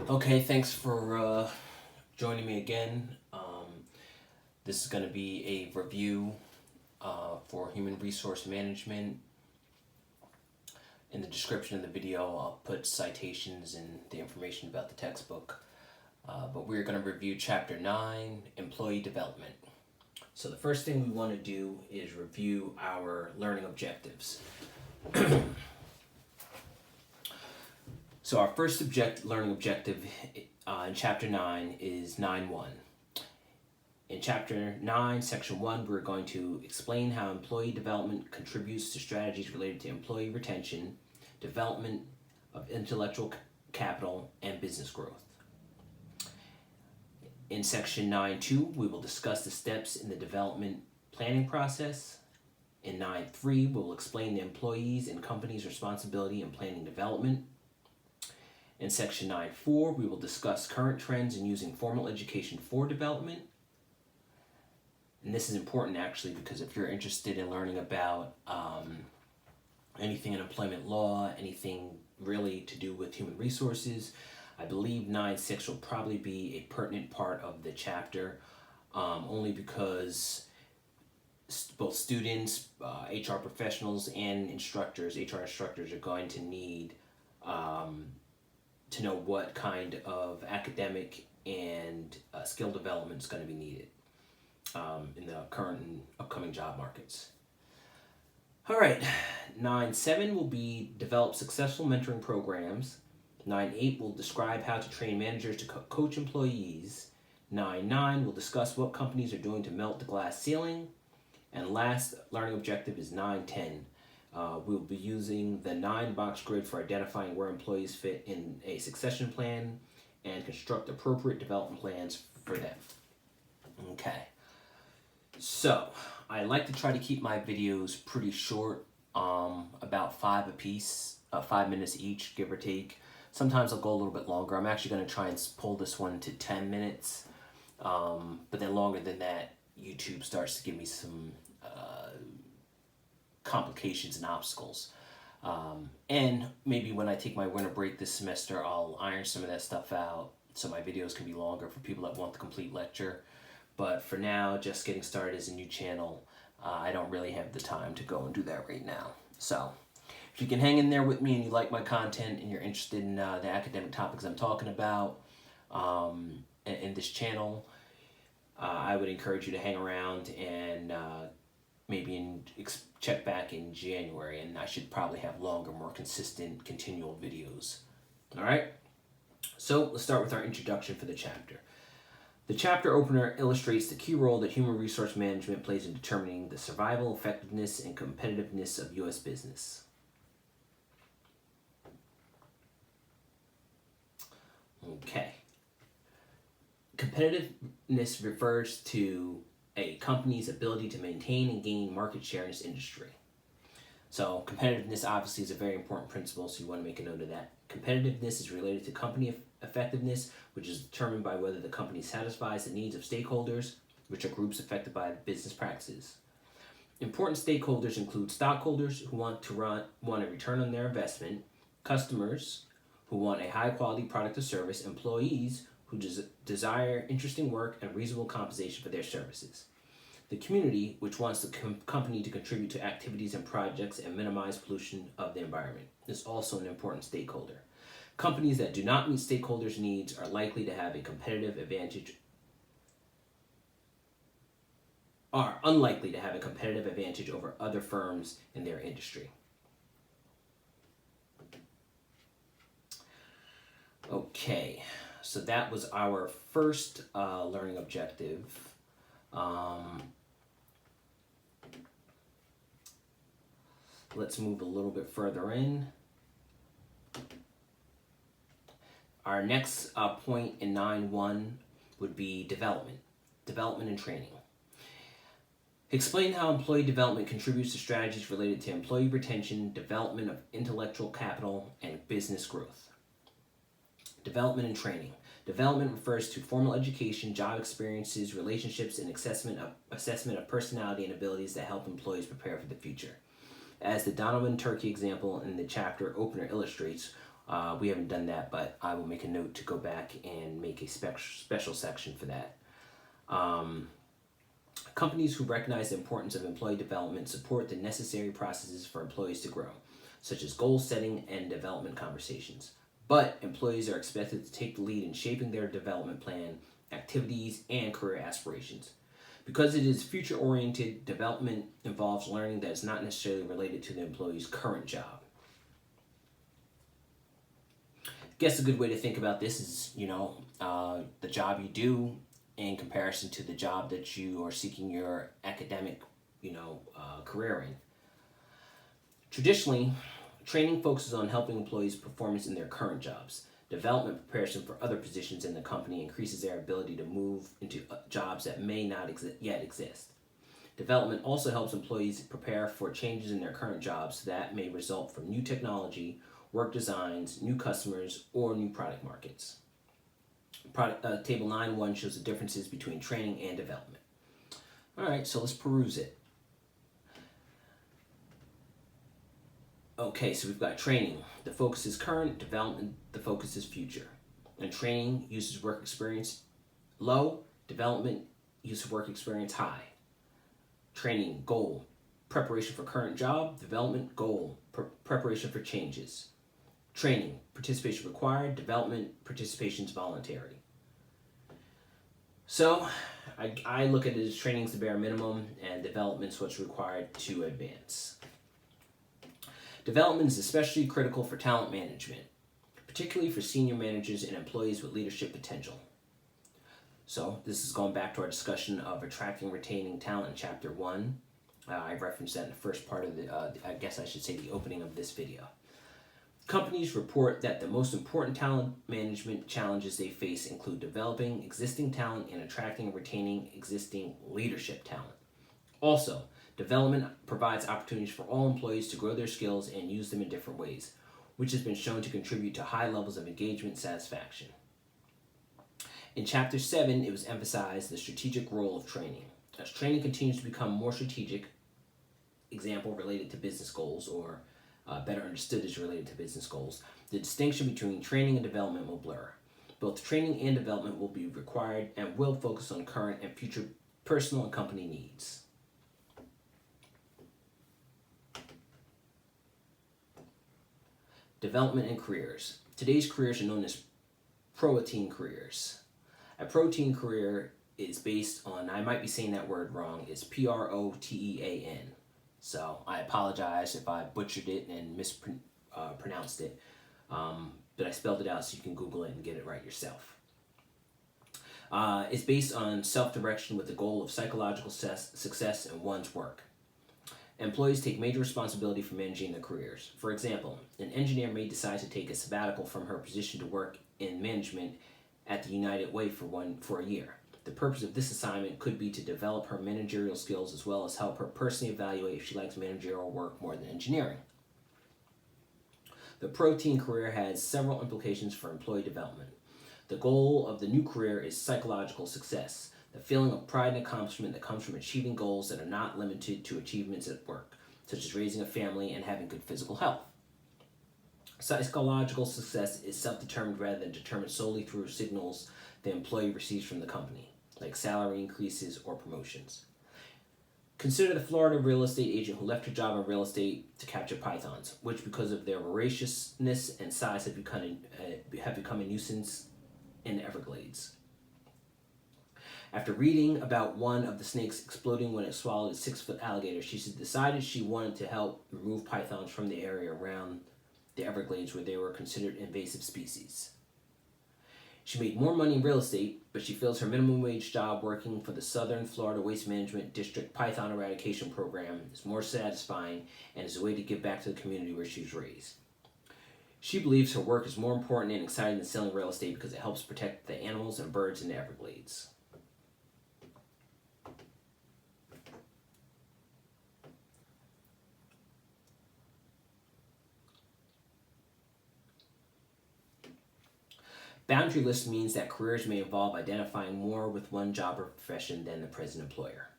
Okay, thanks for joining me again. This is going to be a review for human resource management. In the description of the video, I'll put citations and the information about the textbook. But we're going to review Chapter 9, Employee Development. So the first thing we want to do is review our learning objectives. So our first learning objective in Chapter 9 is 9.1. In Chapter 9, Section 1, we're going to explain how employee development contributes to strategies related to employee retention, development of intellectual capital, and business growth. In Section 9.2, we will discuss the steps in the development planning process. In 9.3, we will explain the employees and company's responsibility in planning development. In Section 9.4, we will discuss current trends in using formal education for development. And this is important actually because if you're interested in learning about anything in employment law, anything really to do with human resources, I believe 9.6 will probably be a pertinent part of the chapter, only because both students, HR professionals, and instructors, HR instructors, are going to need to know what kind of academic and skill development is going to be needed in the current and upcoming job markets. All right, 9.7 will be develop successful mentoring programs. 9.8 will describe how to train managers to coach employees. 9.9 will discuss what companies are doing to melt the glass ceiling. And last learning objective is 9.10. We'll be using the 9-box grid for identifying where employees fit in a succession plan and construct appropriate development plans for them. Okay, so I like to try to keep my videos pretty short, about 5 apiece, 5 minutes each, give or take. Sometimes I'll go a little bit longer. I'm actually going to try and pull this one to 10 minutes, but then longer than that, YouTube starts to give me some complications and obstacles. And maybe when I take my winter break this semester, I'll iron some of that stuff out so my videos can be longer for people that want the complete lecture. But for now, just getting started as a new channel, I don't really have the time to go and do that right now. So if you can hang in there with me and you like my content and you're interested in the academic topics I'm talking about in this channel, I would encourage you to hang around and maybe check back in January, and I should probably have longer, more consistent, continual videos. All right? So let's start with our introduction for the chapter. The chapter opener illustrates the key role that human resource management plays in determining the survival, effectiveness, and competitiveness of U.S. business. Okay. Competitiveness refers to a company's ability to maintain and gain market share in its industry. So competitiveness obviously is a very important principle, so you want to make a note of that. Competitiveness is related to company effectiveness, which is determined by whether the company satisfies the needs of stakeholders, which are groups affected by business practices. Important stakeholders include stockholders who want a return on their investment, customers who want a high-quality product or service, employees who desire interesting work and reasonable compensation for their services. The community, which wants the company to contribute to activities and projects and minimize pollution of the environment, is also an important stakeholder. Companies that do not meet stakeholders' needs are likely to have a competitive advantage, are unlikely to have a competitive advantage over other firms in their industry. Okay, so that was our first learning objective. Let's move a little bit further in. Our next point in 9.1 would be development and training. Explain how employee development contributes to strategies related to employee retention, development of intellectual capital, and business growth. Development and training. Development refers to formal education, job experiences, relationships, and assessment of personality and abilities that help employees prepare for the future. As the Donovan Turkey example in the chapter opener illustrates, We haven't done that, but I will make a note to go back and make a special section for that. Companies who recognize the importance of employee development support the necessary processes for employees to grow, such as goal setting and development conversations. But employees are expected to take the lead in shaping their development plan, activities, and career aspirations. Because it is future-oriented, development involves learning that is not necessarily related to the employee's current job. I guess a good way to think about this is, the job you do in comparison to the job that you are seeking your academic, career in. Traditionally, training focuses on helping employees' performance in their current jobs. Development prepares them for other positions in the company and increases their ability to move into jobs that may not yet exist. Development also helps employees prepare for changes in their current jobs that may result from new technology, work designs, new customers, or new product markets. Table 9.1 shows the differences between training and development. All right, so let's peruse it. Okay, so we've got training. The focus is current, development, the focus is future. And training uses work experience low, development uses work experience high. Training, goal, preparation for current job, development, goal, preparation for changes. Training, participation required, development, participation is voluntary. So, I look at it as training is the bare minimum and development is what's required to advance. Development is especially critical for talent management, particularly for senior managers and employees with leadership potential. So this is going back to our discussion of attracting and retaining talent in Chapter 1. I referenced that in the first part of the opening of this video. Companies report that the most important talent management challenges they face include developing existing talent and attracting and retaining existing leadership talent. Also, development provides opportunities for all employees to grow their skills and use them in different ways, which has been shown to contribute to high levels of engagement and satisfaction. In Chapter 7, it was emphasized the strategic role of training. As training continues to become more strategic, example related to business goals, or better understood as related to business goals, the distinction between training and development will blur. Both training and development will be required and will focus on current and future personal and company needs. Development and careers. Today's careers are known as protein careers. A protein career is based on, I might be saying that word wrong, it's Protean. So I apologize if I butchered it and mispronounced it, but I spelled it out so you can Google it and get it right yourself. It's based on self-direction with the goal of psychological success in one's work. Employees take major responsibility for managing their careers. For example, an engineer may decide to take a sabbatical from her position to work in management at the United Way for a year. The purpose of this assignment could be to develop her managerial skills as well as help her personally evaluate if she likes managerial work more than engineering. The protein career has several implications for employee development. The goal of the new career is psychological success, the feeling of pride and accomplishment that comes from achieving goals that are not limited to achievements at work, such as raising a family and having good physical health. Psychological success is self-determined rather than determined solely through signals the employee receives from the company, like salary increases or promotions. Consider the Florida real estate agent who left her job in real estate to capture pythons, which because of their voraciousness and size have become a nuisance in the Everglades. After reading about one of the snakes exploding when it swallowed a 6-foot alligator, she decided she wanted to help remove pythons from the area around the Everglades where they were considered invasive species. She made more money in real estate, but she feels her minimum wage job working for the Southern Florida Waste Management District Python Eradication Program is more satisfying and is a way to give back to the community where she was raised. She believes her work is more important and exciting than selling real estate because it helps protect the animals and birds in the Everglades. Boundary list means that careers may involve identifying more with one job or profession than the present employer.